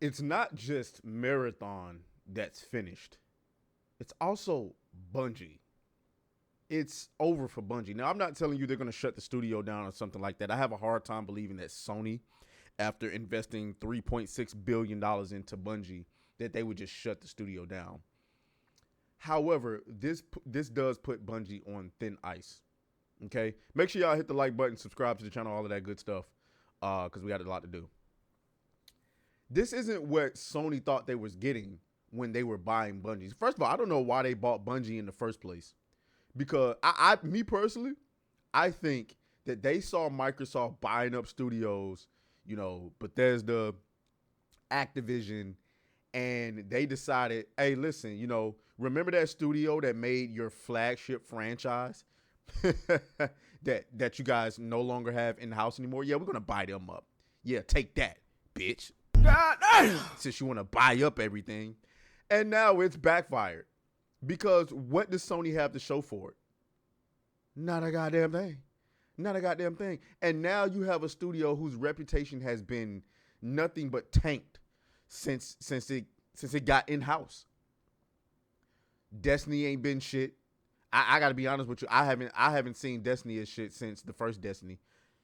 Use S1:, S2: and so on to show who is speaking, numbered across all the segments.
S1: it's not just Marathon that's finished. It's also Bungie. It's over for Bungie. Now, I'm not telling you they're going to shut the studio down or something like that. I have a hard time believing that Sony, after investing $3.6 billion into Bungie, that they would just shut the studio down. However, this does put Bungie on thin ice. Okay? Make sure y'all hit the like button, subscribe to the channel, all of that good stuff, because we got a lot to do. This isn't what Sony thought they was getting when they were buying Bungie. First of all, I don't know why they bought Bungie in the first place. Because me personally, I think that they saw Microsoft buying up studios, Bethesda, Activision, and they decided, hey, listen, remember that studio that made your flagship franchise that you guys no longer have in the house anymore? Yeah, we're gonna buy them up. Yeah, take that, bitch. God damn. Since you want to buy up everything, and now it's backfired. Because what does Sony have to show for it? Not a goddamn thing. Not a goddamn thing. And now you have a studio whose reputation has been nothing but tanked since it got in-house. Destiny ain't been shit. I gotta be honest with you. I haven't seen Destiny as shit since the first Destiny.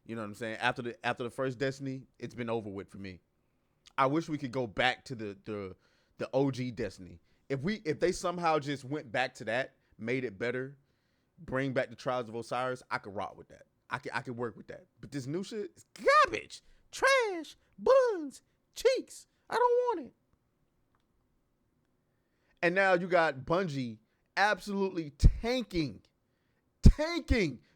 S1: You know what I'm saying? After the first Destiny, it's been over with for me. I wish we could go back to the OG Destiny. If they somehow just went back to that, made it better, bring back the Trials of Osiris, I could rock with that. I could work with that. But this new shit is garbage, trash, buns, cheeks. I don't want it. And now you got Bungie absolutely tanking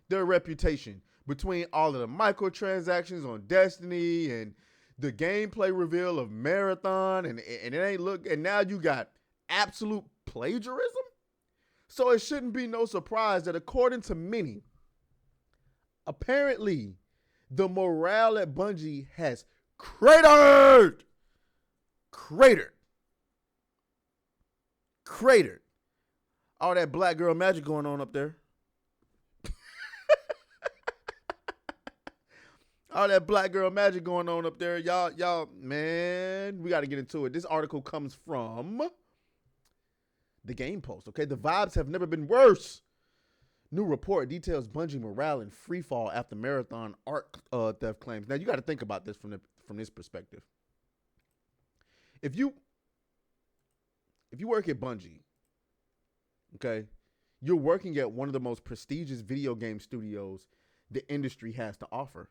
S1: their reputation between all of the microtransactions on Destiny and the gameplay reveal of Marathon, and it ain't look. And now you got absolute plagiarism. So it shouldn't be no surprise that, according to many, apparently the morale at Bungie has cratered. All that black girl magic going on up there. All that black girl magic going on up there. Y'all, man, we got to get into it. This article comes from the Game Post, okay? The vibes have never been worse. New report details Bungie morale in free fall after Marathon art theft claims. Now, you got to think about this from this perspective. If you work at Bungie, okay, you're working at one of the most prestigious video game studios the industry has to offer.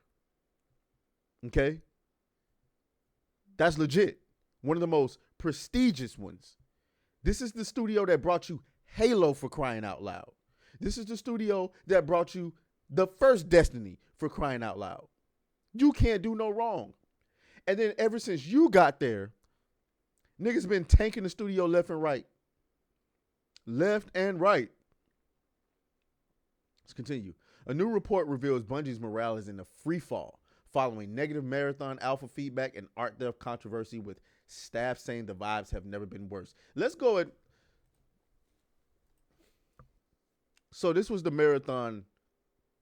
S1: Okay? That's legit. One of the most prestigious ones. This is the studio that brought you Halo, for crying out loud. This is the studio that brought you the first Destiny, for crying out loud. You can't do no wrong. And then ever since you got there, niggas been tanking the studio left and right. Left and right. Let's continue. A new report reveals Bungie's morale is in a free fall following negative Marathon alpha feedback and art theft controversy, with staff saying the vibes have never been worse. Let's go and... So this was the Marathon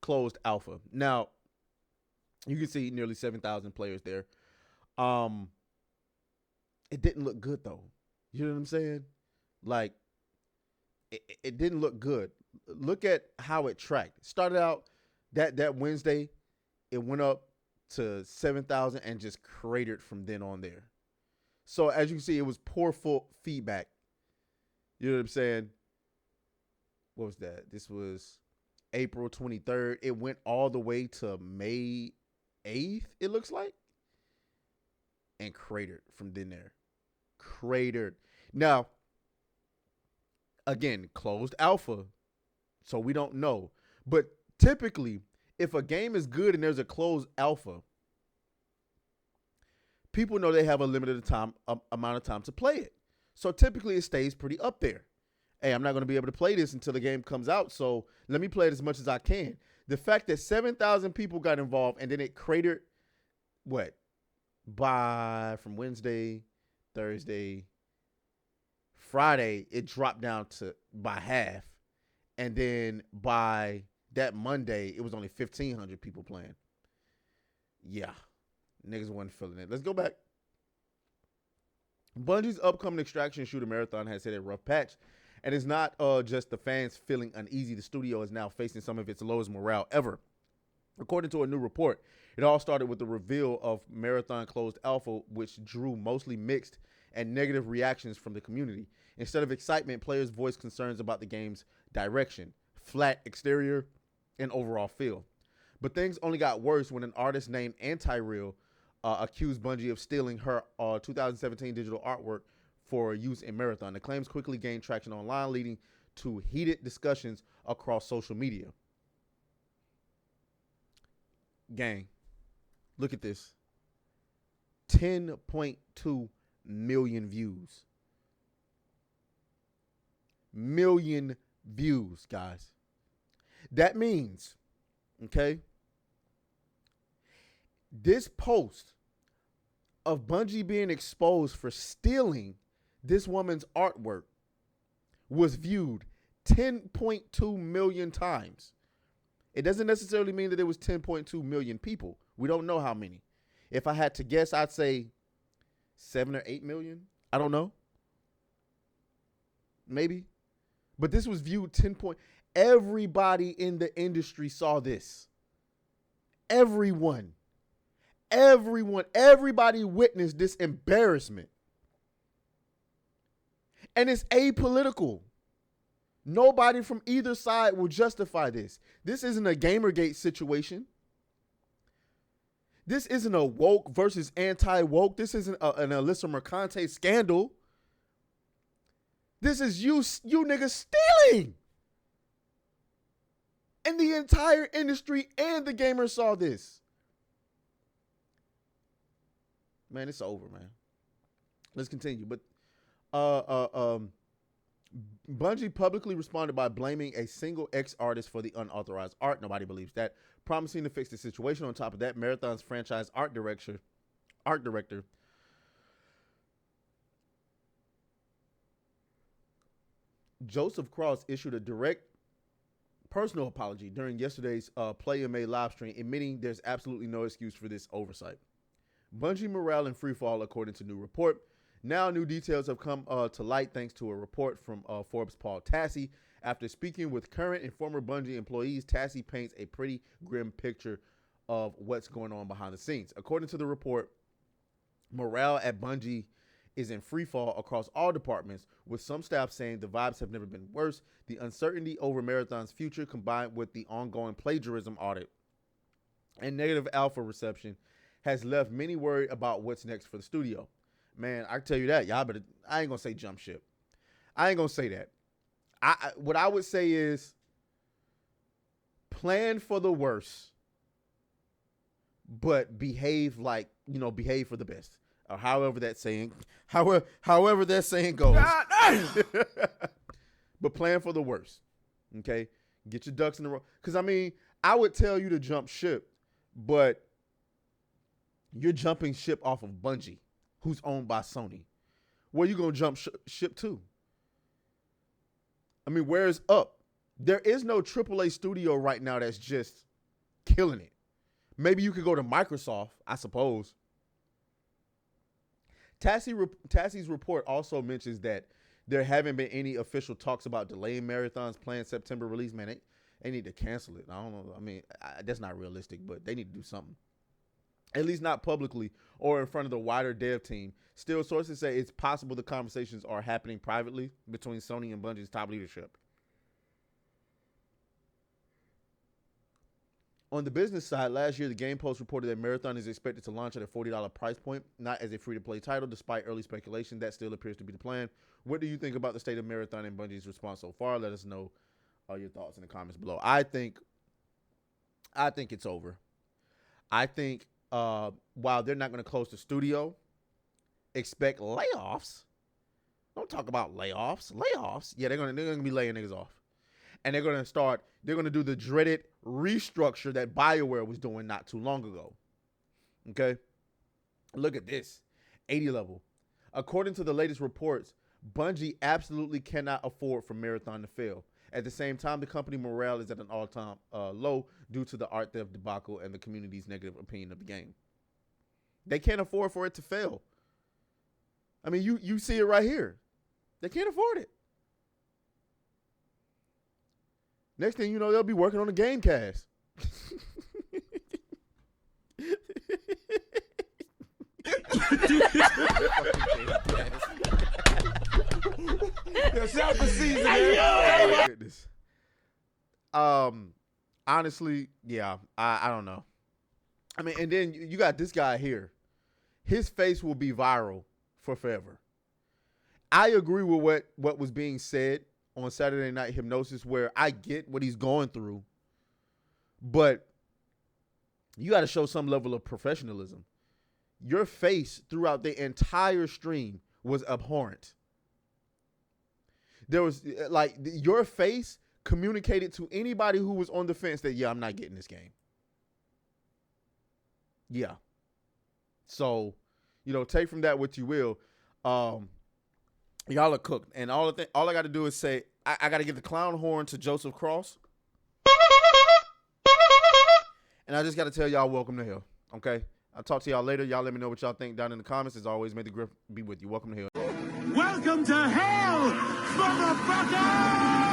S1: closed alpha. Now, you can see nearly 7,000 players there. It didn't look good, though. You know what I'm saying? Like, it didn't look good. Look at how it tracked. It started out that Wednesday. It went up to 7,000 and just cratered from then on there. So as you can see, it was poor feedback. You know what I'm saying? What was that? This was April 23rd. It went all the way to May 8th, it looks like. And cratered from then there. Cratered. Now, again, closed alpha. So we don't know. But typically, if a game is good and there's a closed alpha, people know they have a limited amount of time to play it. So typically it stays pretty up there. Hey, I'm not going to be able to play this until the game comes out, so let me play it as much as I can. The fact that 7,000 people got involved and then it cratered, from Wednesday, Thursday, Friday, it dropped down by half. And then by that Monday, it was only 1,500 people playing. Yeah. Niggas wasn't feeling it. Let's go back. Bungie's upcoming Extraction shooter marathon has hit a rough patch, and it's not just the fans feeling uneasy. The studio is now facing some of its lowest morale ever. According to a new report, it all started with the reveal of Marathon Closed Alpha, which drew mostly mixed and negative reactions from the community. Instead of excitement, players voiced concerns about the game's direction, flat exterior, and overall feel. But things only got worse when an artist named Anti-Real accused Bungie of stealing her 2017 digital artwork for use in Marathon. The claims quickly gained traction online, leading to heated discussions across social media. Gang, look at this. 10.2 million views. Million views, guys. That means, okay, this post of Bungie being exposed for stealing this woman's artwork was viewed 10.2 million times. It doesn't necessarily mean that it was 10.2 million people. We don't know how many. If I had to guess, I'd say 7 or 8 million. I don't know. Maybe. But this was viewed 10 point. Everybody in the industry saw this. Everybody witnessed this embarrassment. And it's apolitical. Nobody from either side will justify this. This isn't a Gamergate situation. This isn't a woke versus anti-woke. This isn't an Alyssa Mercante scandal. This is you niggas stealing. And the entire industry and the gamers saw this. Man, it's over, man. Let's continue. But Bungie publicly responded by blaming a single ex-artist for the unauthorized art. Nobody believes that. Promising to fix the situation. On top of that, Marathon's franchise art director Joseph Cross issued a direct personal apology during yesterday's Play and May live stream, admitting there's absolutely no excuse for this oversight. Bungie morale in freefall, according to new report. Now new details have come to light thanks to a report from Forbes' Paul Tassi. After speaking with current and former Bungie employees, Tassi paints a pretty grim picture of what's going on behind the scenes. According to the report, morale at Bungie is in freefall across all departments, with some staff saying the vibes have never been worse. The uncertainty over Marathon's future, combined with the ongoing plagiarism audit and negative alpha reception, has left many worried about what's next for the studio. Man, I can tell you that. Y'all better, I ain't gonna say jump ship. I ain't gonna say that. What I would say is plan for the worst, but behave for the best. Or however that saying goes. But plan for the worst. Okay? Get your ducks in a row. Because, I mean, I would tell you to jump ship, but you're jumping ship off of Bungie, who's owned by Sony. Where you going to jump ship to? I mean, where's up? There is no AAA studio right now that's just killing it. Maybe you could go to Microsoft, I suppose. Tassi's report also mentions that there haven't been any official talks about delaying Marathon's planned September release. Man, they need to cancel it. I don't know. I mean, that's not realistic, but they need to do something. At least not publicly or in front of the wider dev team. Still, sources say it's possible the conversations are happening privately between Sony and Bungie's top leadership. On the business side, last year, the Game Post reported that Marathon is expected to launch at a $40 price point, not as a free-to-play title. Despite early speculation, that still appears to be the plan. What do you think about the state of Marathon and Bungie's response so far? Let us know your thoughts in the comments below. I think it's over. I think while they're not going to close the studio, expect layoffs. Don't talk about layoffs. Layoffs? Yeah, they're gonna be laying niggas off. And they're going to do the dreaded restructure that BioWare was doing not too long ago. Okay? Look at this. 80 level. According to the latest reports, Bungie absolutely cannot afford for Marathon to fail. At the same time, the company morale is at an all-time low due to the art theft debacle and the community's negative opinion of the game. They can't afford for it to fail. I mean, you see it right here. They can't afford it. Next thing you know, they'll be working on a game cast.
S2: Shout the season.
S1: Oh my goodness. Honestly, yeah, I don't know. I mean, and then you got this guy here. His face will be viral for forever. I agree with what was being said on Saturday Night Hypnosis, where I get what he's going through, but you got to show some level of professionalism. Your face throughout the entire stream was abhorrent. There was like your face communicated to anybody who was on the fence that, yeah, I'm not getting this game. Yeah. So, take from that what you will. Y'all are cooked. And all I got to do is say, I got to give the clown horn to Joseph Cross. And I just got to tell y'all, welcome to hell. Okay? I'll talk to y'all later. Y'all let me know what y'all think down in the comments. As always, may the grip be with you. Welcome to hell.
S2: Welcome to hell, motherfucker!